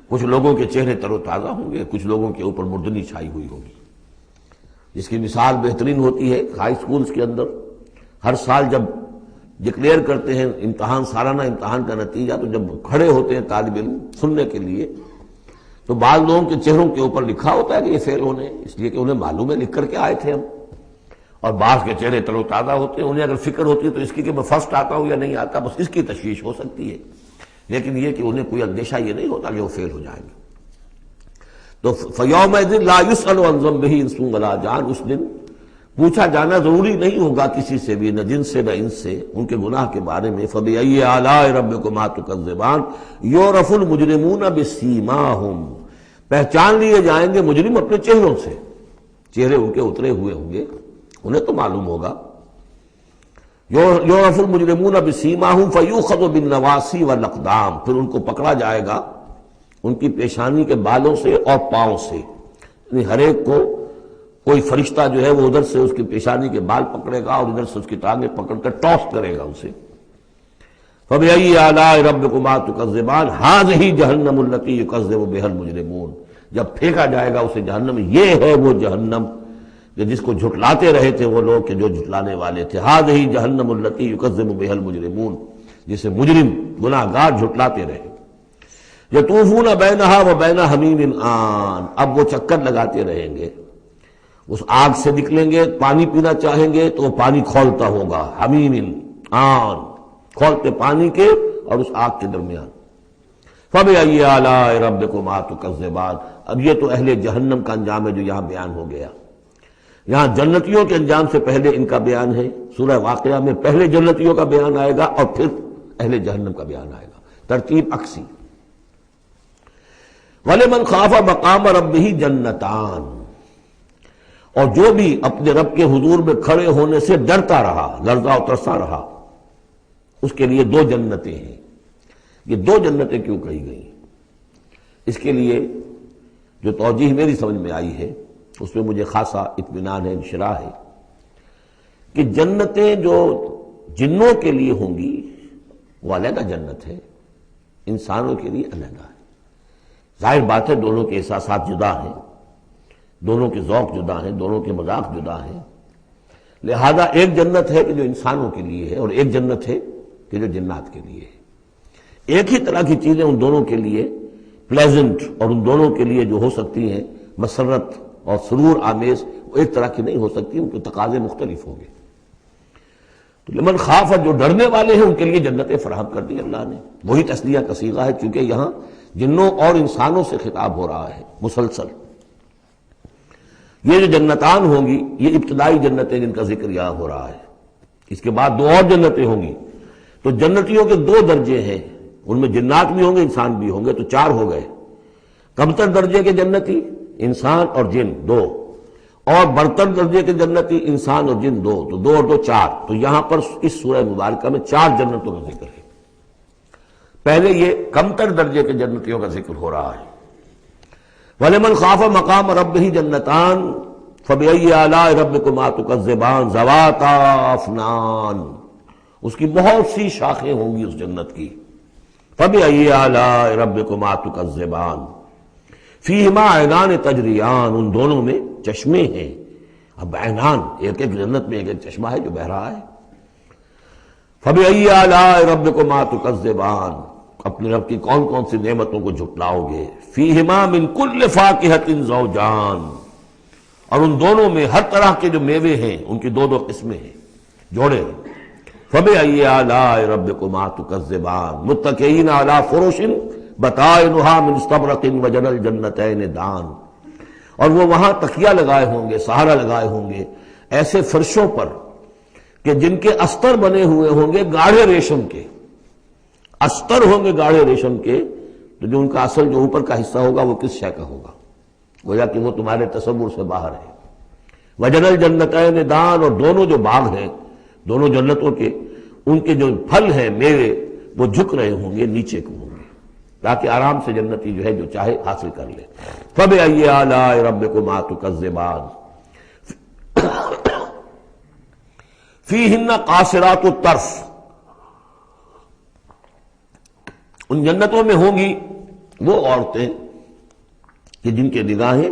کچھ لوگوں کے چہرے تر و تازہ ہوں گے، کچھ لوگوں کے اوپر مردنی چھائی ہوئی ہوگی، جس کی مثال بہترین ہوتی ہے ہائی سکولز کے اندر۔ ہر سال جب ڈکلیئر کرتے ہیں امتحان، سالانہ امتحان کا نتیجہ، تو جب کھڑے ہوتے ہیں طالب علم سننے کے لیے، تو بعض لوگوں کے چہروں کے اوپر لکھا ہوتا ہے کہ یہ فیل ہونے، اس لیے کہ انہیں معلوم ہے لکھ کر کے آئے تھے ہم، اور بعض کے چہرے تر و تازہ ہوتے ہیں، انہیں اگر فکر ہوتی ہے تو اس کی کہ میں فرسٹ آتا ہوں یا نہیں آتا، بس اس کی تشویش ہو سکتی ہے۔ لیکن یہ کہ انہیں کوئی اندیشہ یہ نہیں ہوتا کہ وہ فیل ہو جائیں گے۔ تو فَيَوْمَئِذٍ لَا يُسْأَلُ عَنْ ذَنبِهِ انس ولا جان، اس دن پوچھا جانا ضروری نہیں ہوگا کسی سے بھی، نہ جن سے نہ ان سے، ان کے گناہ کے بارے میں۔ فَبِأَيِّ آلَاءِ رَبِّكُمَا تُكَذِّبَانِ يُعْرَفُ الْمُجْرِمُونَ بِسِيمَاهُمْ، پہچان لیے جائیں گے مجرم اپنے چہروں سے، چہرے ان کے اترے ہوئے ہوں گے، انہیں تو معلوم ہوگا۔ یعرف المجرمون بسیماہم فیؤخذ بالنواصی والاقدام، پھر ان کو پکڑا جائے گا ان کی پیشانی کے بالوں سے اور پاؤں سے، یعنی ہر ایک کو کوئی فرشتہ جو ہے وہ ادھر سے اس کی پیشانی کے بال پکڑے گا اور ادھر سے اس کی ٹانگیں پکڑ کر ٹاس کرے گا اسے۔ فَبِأَيِّ آلَاءِ رَبِّكُمَا تُكَذِّبَانِ هَٰذِهِ جَهَنَّمُ الَّتِي يُكَذِّبُ بِهَا الْمُجْرِمُونَ، جب پھینکا جائے گا اسے جہنم، یہ ہے وہ جہنم کہ جس کو جھٹلاتے رہے تھے وہ لوگ کہ جو جھٹلانے والے تھے۔ هَٰذِهِ جَهَنَّمُ الَّتِي يُكَذِّبُ بِهَا الْمُجْرِمُونَ، جسے مجرم گناہگار جھٹلاتے رہے۔ يَطُوفُونَ بَيْنَهَا وَبَيْنَ حَمِيمٍ آن، اب وہ چکر لگاتے رہیں گے، اس آگ سے نکلیں گے، پانی پینا چاہیں گے تو وہ پانی کھولتا ہوگا، حمیم آن، کھولتے پانی کے اور اس آگ کے درمیان۔ فَبِأَيِّ آلَاءِ رَبِّكُمَا تُكَذِّبَانِ، اب یہ تو اہل جہنم کا انجام ہے جو یہاں بیان ہو گیا۔ یہاں جنتیوں کے انجام سے پہلے ان کا بیان ہے، سورہ واقعہ میں پہلے جنتیوں کا بیان آئے گا اور پھر اہل جہنم کا بیان آئے گا، ترتیب عکسی۔ وَلِمَنْ خَافَ مَقَامَ رَبِّهِ جَنَّتَانِ، اور جو بھی اپنے رب کے حضور میں کھڑے ہونے سے ڈرتا رہا، لرزا و ترسا رہا، اس کے لیے دو جنتیں ہیں۔ یہ دو جنتیں کیوں کہی گئی؟ اس کے لیے جو توجیہ میری سمجھ میں آئی ہے اس میں مجھے خاصا اطمینان ہے، انشراح ہے کہ جنتیں جو جنوں کے لیے ہوں گی وہ علیحدہ جنت ہے، انسانوں کے لیے علیحدہ ہے۔ ظاہر بات ہے دونوں کے احساسات جدا ہیں، دونوں کے ذوق جدا ہیں، دونوں کے مذاق جدا ہیں، لہذا ایک جنت ہے کہ جو انسانوں کے لیے ہے اور ایک جنت ہے کہ جو جنات کے لیے ہے۔ ایک ہی طرح کی چیزیں ان دونوں کے لیے پلیزنٹ اور ان دونوں کے لیے جو ہو سکتی ہیں مسرت اور سرور آمیز، وہ ایک طرح کی نہیں ہو سکتی، ان کے تقاضے مختلف ہوں گے۔ تو لمن خاف، جو ڈرنے والے ہیں ان کے لیے جنتیں فراہم کر دی اللہ نے، وہی تسلیہ کا صیغہ ہے کیونکہ یہاں جنوں اور انسانوں سے خطاب ہو رہا ہے مسلسل۔ یہ جو جنتان ہوں گی یہ ابتدائی جنتیں جن کا ذکر یہاں ہو رہا ہے، اس کے بعد دو اور جنتیں ہوں گی۔ تو جنتیوں کے دو درجے ہیں، ان میں جنات بھی ہوں گے انسان بھی ہوں گے، تو چار ہو گئے۔ کمتر درجے کے جنتی انسان اور جن دو، اور برتر درجے کے جنتی انسان اور جن دو، تو دو اور دو چار۔ تو یہاں پر اس سورہ مبارکہ میں چار جنتوں کا ذکر ہے۔ پہلے یہ کمتر درجے کے جنتیوں کا ذکر ہو رہا ہے۔ وَلِمَنْ خَافَ مَقَامَ رَبِّهِ جَنَّتَانِ فَبِأَيِّ آلَاءِ رَبِّكُمَا تُكَذِّبَانِ ذَوَاتَا أَفْنَانٍ، اس کی بہت سی شاخیں ہوں گی اس جنت کی۔ فَبِأَيِّ آلَاءِ رَبِّكُمَا تُكَذِّبَانِ فِيهِمَا عَيْنَانِ تَجْرِيَانِ، ان دونوں میں چشمے ہیں۔ اب عینان، ایک ایک جنت میں ایک ایک چشمہ ہے جو بہہ رہا ہے۔ فَبِأَيِّ آلَاءِ رَبِّكُمَا تُكَذِّبَانِ، اپنے رب کی کون کون سی نعمتوں کو جھٹلاؤ گے۔ فِيهِمَا مِن كُلِّ فَاكِهَةٍ زَوْجَانِ، اور ان دونوں میں ہر طرح کے جو میوے ہیں ان کی دو دو قسمیں ہیں، جوڑے ہیں۔ فَبِأَيِّ آلَاءِ رَبِّكُمَا تُكَذِّبَانِ مُتَّكِئِينَ عَلَىٰ فُرُشٍ بَطَائِنُهَا مِنْ اسْتَبْرَقٍ وَجَنَى الْجَنَّتَيْنِ دَانٍ، اور وہ وہاں تکیہ لگائے ہوں گے، سہارا لگائے ہوں گے ایسے فرشوں پر کہ جن کے استر بنے ہوئے ہوں گے گاڑھے ریشم کے، استر ہوں گے گاڑھے ریشم کے، تو جو ان کا اصل جو اوپر کا حصہ ہوگا وہ کس شے کا ہوگا، گویا کہ وہ تمہارے تصور سے باہر ہے۔ وَجَنَى الْجَنَّتَيْنِ دَانٍ، اور دونوں جو باغ ہیں دونوں جنتوں کے، ان کے جو پھل ہیں میوے وہ جھک رہے ہوں گے نیچے کو ہوں گے، تاکہ آرام سے جنتی جو ہے جو چاہے حاصل کر لے۔ فَبِأَيِّ آلَاءِ رَبِّكُمَا تُكَذِّبَانِ فِيهِنَّ قَاصِرَاتُ الطَّرْفِ، ان جنتوں میں ہوں گی وہ عورتیں کہ جن کے نگاہیں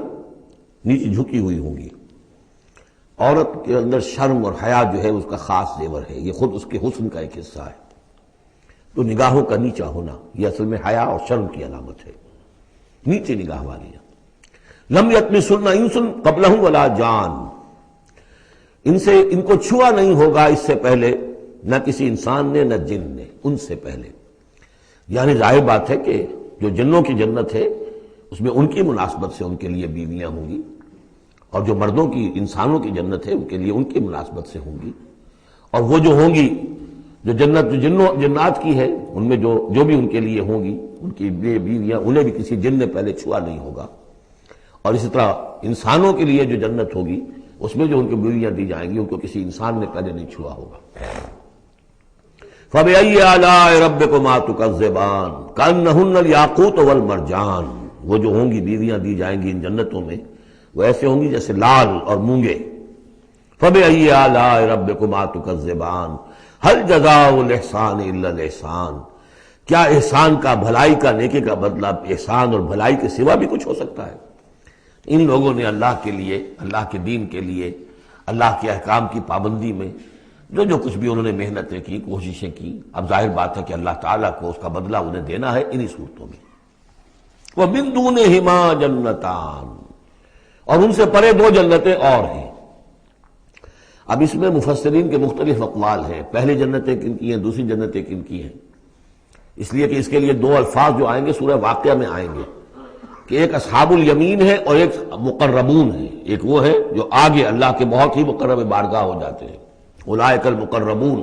نیچے جھکی ہوئی ہوں گی۔ عورت کے اندر شرم اور حیا جو ہے اس کا خاص زیور ہے، یہ خود اس کے حسن کا ایک حصہ ہے۔ تو نگاہوں کا نیچا ہونا یہ اصل میں حیا اور شرم کی علامت ہے، نیچے نگاہ والی۔ لم یطمثن انس قبلہم ولا جان، ان کو چھوا نہیں ہوگا اس سے پہلے نہ کسی انسان نے نہ جن نے، ان سے پہلے۔ یعنی ظاہر بات ہے کہ جو جنوں کی جنت ہے اس میں ان کی مناسبت سے ان کے لیے بیویاں ہوں گی، اور جو مردوں کی انسانوں کی جنت ہے ان کے لیے ان کی مناسبت سے ہوں گی، اور وہ جو ہوں گی جو جنت جو جنات کی ہے ان میں جو بھی ان کے لیے ہوں گی ان کی بیویاں انہیں بھی کسی جن نے پہلے چھوا نہیں ہوگا، اور اسی طرح انسانوں کے لیے جو جنت ہوگی اس میں جو ان کی بیویاں دی جائیں گی ان کو کسی انسان نے پہلے نہیں چھوا ہوگا۔ فَبِأَيِّ آلَاءِ رَبِّكُمَا تُكَذِّبَانِ كَأَنَّهُنَّ الْيَاقُوتُ وَالْمَرْجَانُ، وہ جو ہوں گی بیویاں دی جائیں گی ان جنتوں میں وہ ایسے ہوں گی جیسے لال اور مونگے۔ فَبِأَيِّ آلَاءِ رَبِّكُمَا تُكَذِّبَانِ هَلْ جَزَاءُ الْإِحْسَانِ إِلَّا الْإِحْسَانُ، کیا احسان کا، بھلائی کا، نیکی کا بدلہ احسان اور بھلائی کے سوا بھی کچھ ہو سکتا ہے؟ ان لوگوں نے اللہ کے لیے، اللہ کے دین کے لیے، اللہ کے احکام کی پابندی میں جو کچھ بھی انہوں نے محنتیں کی، کوششیں کی، اب ظاہر بات ہے کہ اللہ تعالیٰ کو اس کا بدلہ انہیں دینا ہے انہی صورتوں میں۔ وَمِن دُونِهِمَا جَنَّتَانِ، اور ان سے پرے دو جنتیں اور ہیں۔ اب اس میں مفسرین کے مختلف اقوال ہیں، پہلی جنتیں کن کی ہیں، دوسری جنتیں کن کی ہیں، اس لیے کہ اس کے لیے دو الفاظ جو آئیں گے سورہ واقعہ میں آئیں گے کہ ایک اصحاب الیمین ہے اور ایک مقربون ہے۔ ایک وہ ہے جو آگے اللہ کے بہت ہی مقرب بارگاہ ہو جاتے ہیں، اولئک المقربون،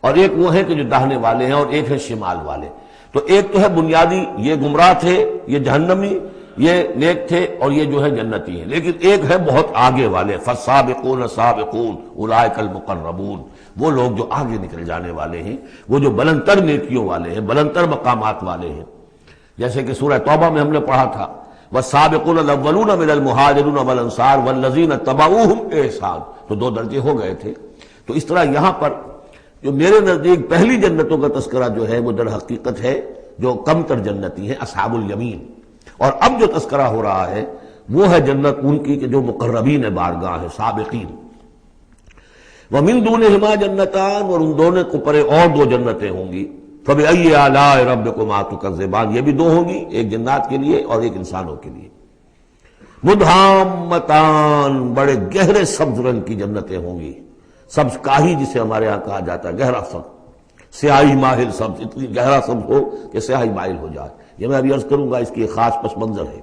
اور ایک وہ ہے کہ جو داہنے والے ہیں، اور ایک ہے شمال والے۔ تو ایک تو ہے بنیادی، یہ گمراہ تھے، یہ جہنمی، یہ نیک تھے، اور یہ جو ہے جنتی ہیں، لیکن ایک ہے بہت آگے والے، فالسابقون السابقون اولئک المقربون، وہ لوگ جو آگے نکل جانے والے ہیں، وہ جو بلندتر نیکیوں والے ہیں، بلندتر مقامات والے ہیں۔ جیسے کہ سورہ توبہ میں ہم نے پڑھا تھا والسابقون الاولون من المہاجرین والانصار والذین اتبعوہم بإحسان، تو دو درجے ہو گئے تھے۔ تو اس طرح یہاں پر جو میرے نزدیک پہلی جنتوں کا تذکرہ جو ہے وہ در حقیقت ہے جو کم تر جنتی ہیں، اصحاب الیمین، اور اب جو تذکرہ ہو رہا ہے وہ ہے جنت ان کی کہ جو مقربین بارگاہ ہے، سابقین۔ وَمِن دُونِهِمَا جَنَّتَانِ، اور ان دونوں کو پرے اور دو جنتیں ہوں گی۔ فَبِأَيِّ آلَاءِ رَبِّكُمَا تُكَذِّبَانِ، یہ بھی دو ہوں گی، ایک جنات کے لیے اور ایک انسانوں کے لیے۔ مُدْحَامَّتَانِ، بڑے گہرے سبز رنگ کی جنتیں ہوں گی، سبز کاہی جسے ہمارے ہاں کہا جاتا ہے، گہرا سبز، سیاہی مائل سبز، اتنی گہرا سبز ہو کہ سیاہی مائل ہو جائے، یہ میں ابھی عرض کروں گا، اس کی ایک خاص پس منظر ہے۔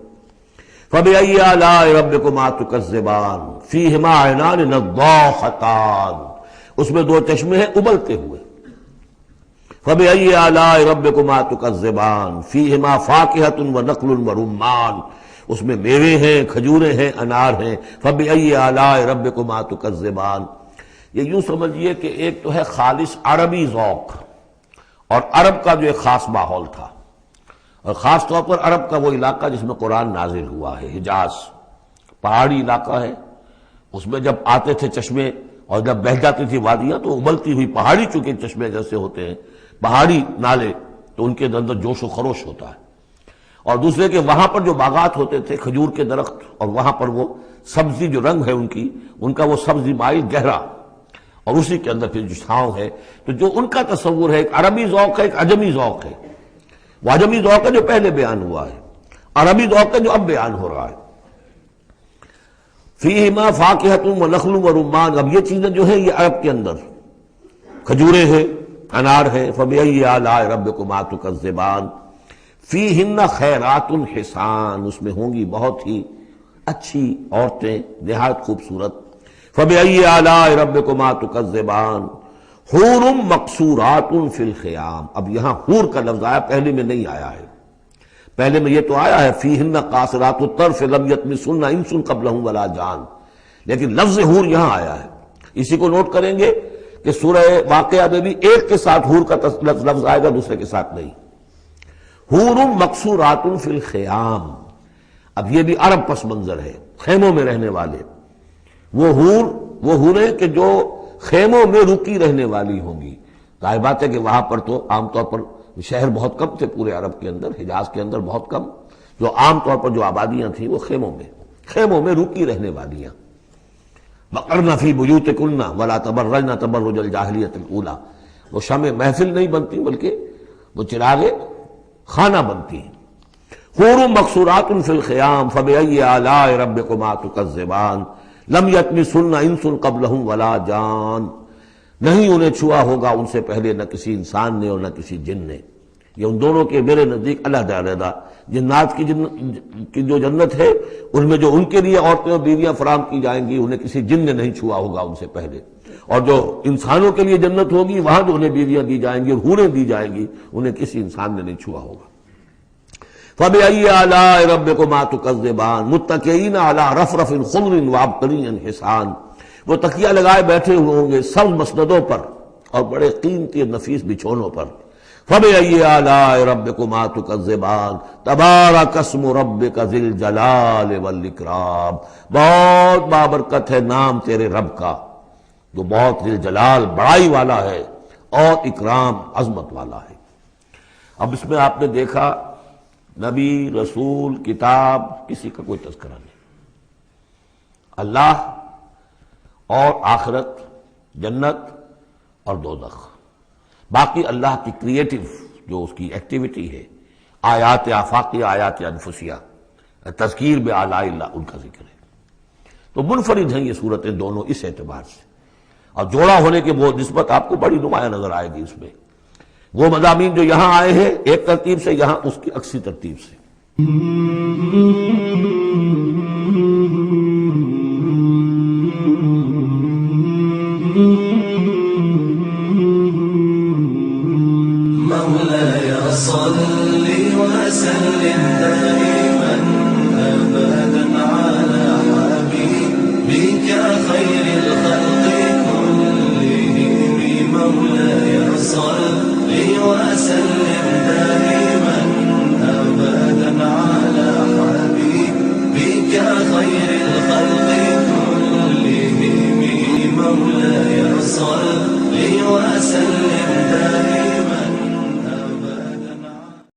فَبِأَيِّ آلَاءِ رَبِّكُمَا تُكَذِّبَانِ فِيهِمَا عَيْنَانِ نَضَّاخَتَانِ، اس میں دو چشمے ہیں ابلتے ہوئے۔ فَبِأَيِّ آلَاءِ رَبِّكُمَا تُكَذِّبَانِ فِيهِمَا فَاكِهَةٌ وَنَخْلٌ وَرُمَّانٌ، اس میں میوے ہیں، کھجوریں ہیں، انار ہیں۔ فَبِأَيِّ آلَاءِ رَبِّكُمَا تُكَذِّبَانِ، یہ یوں سمجھیے کہ ایک تو ہے خالص عربی ذوق اور عرب کا جو ایک خاص ماحول تھا، اور خاص طور پر عرب کا وہ علاقہ جس میں قرآن نازل ہوا ہے، حجاز، پہاڑی علاقہ ہے، اس میں جب آتے تھے چشمے اور جب بہہ جاتی تھی وادیاں تو ابلتی ہوئی پہاڑی، چونکہ چشمے جیسے ہوتے ہیں پہاڑی نالے، تو ان کے اندر جوش و خروش ہوتا ہے۔ اور دوسرے کہ وہاں پر جو باغات ہوتے تھے کھجور کے درخت، اور وہاں پر وہ سبزی جو رنگ ہے ان کا وہ سبزی مائل گہرا، اور اسی کے اندر پھر جو چھاؤں ہے، تو جو ان کا تصور ہے ایک عربی ذوق ہے، ایک عجمی ذوق ہے۔ وہ عجمی ذوق ہے جو پہلے بیان ہوا ہے، عربی ذوق ہے جو اب بیان ہو رہا ہے۔ فیہما فاکہۃ ونخل ورمان، اب یہ چیزیں جو ہیں یہ عرب کے اندر کھجوریں ہیں، انار ہے۔ فبأی آلاء ربکما تکذبان فیہن خیرات حسان، اس میں ہوں گی بہت ہی اچھی عورتیں، نہایت خوبصورت۔ فبأی آلاء ربکما تکذبان حور مقصورات فی الخیام، اب یہاں حور کا لفظ آیا، پہلے میں نہیں آیا ہے، پہلے میں یہ تو آیا ہے فیہن قاصرات الطرف لم یطمثن انس قبلہم ولا جان، لیکن لفظ حور یہاں آیا ہے۔ اسی کو نوٹ کریں گے کہ سورہ واقعہ میں بھی ایک کے ساتھ حور کا لفظ آئے گا، دوسرے کے ساتھ نہیں۔ حور مقصورات فی الخیام، اب یہ بھی عرب پس منظر ہے، خیموں میں رہنے والے وہ حوریں کہ جو خیموں میں رکی رہنے والی ہوں گی۔ ظاہر بات ہے کہ وہاں پر تو عام طور پر شہر بہت کم تھے، پورے عرب کے اندر، حجاز کے اندر بہت کم، جو عام طور پر جو آبادیاں تھیں وہ خیموں میں رکی رہنے والیاں۔ وقرن فی بیوتکن ولا تبرجن تبرج الجاہلیۃ الاولی، وہ شمع محفل نہیں بنتی بلکہ وہ چراغ خانہ بنتی ہیں۔ حور مقصورات فی الخیام فبأی آلاء ربکما تکذبان لم یطمثن انس قبلہم ولا جان، نہیں انہیں چھوا ہوگا ان سے پہلے نہ کسی انسان نے اور نہ کسی جن نے۔ یہ ان دونوں کے میرے نزدیک علیحدہ علیحدہ، جنات کی جو جنت ہے ان میں جو ان کے لیے عورتیں اور بیویاں فراہم کی جائیں گی انہیں کسی جن نے نہیں چھوا ہوگا ان سے پہلے، اور جو انسانوں کے لیے جنت ہوگی وہاں جو انہیں بیویاں دی جائیں گی اور حوریں دی جائیں گی انہیں کسی انسان نے نہیں چھوا ہوگا۔ فَبِأَيِّ آلَاءِ رَبِّكُمَا تُكَذِّبَانِ مُتَّكِئِينَ عَلَىٰ رَفْرَفٍ خُضْرٍ وَعَبْقَرِيٍّ حِسَانٍ، وہ تکیہ لگائے بیٹھے ہوئے ہوں گے سبز مسندوں پر اور بڑے قیمتی نفیس بچھونوں پر۔ فَبِأَيِّ آلَاءِ رَبِّكُمَا تُكَذِّبَانِ تَبَارَكَ اسْمُ رَبِّكَ ذِي الْجَلَالِ وَالْإِكْرَامِ، بہت بابرکت ہے نام تیرے رب کا جو بہت ذی الجلال بڑائی والا ہے اور اکرام عظمت والا ہے۔ اب اس میں آپ نے دیکھا نبی، رسول، کتاب، کسی کا کوئی تذکرہ نہیں، اللہ اور آخرت، جنت اور دوزخ، باقی اللہ کی کریٹو جو اس کی ایکٹیویٹی ہے، آیات آفاقیہ، آیات انفسیہ، تذکیر بآلاء اللہ، ان کا ذکر ہے۔ تو منفرد ہیں یہ صورتیں دونوں اس اعتبار سے، اور جوڑا ہونے کی وہ نسبت آپ کو بڑی نمایاں نظر آئے گی اس میں۔ وہ مضامین جو یہاں آئے ہیں ایک ترتیب سے، یہاں اس کی عکسی ترتیب سے۔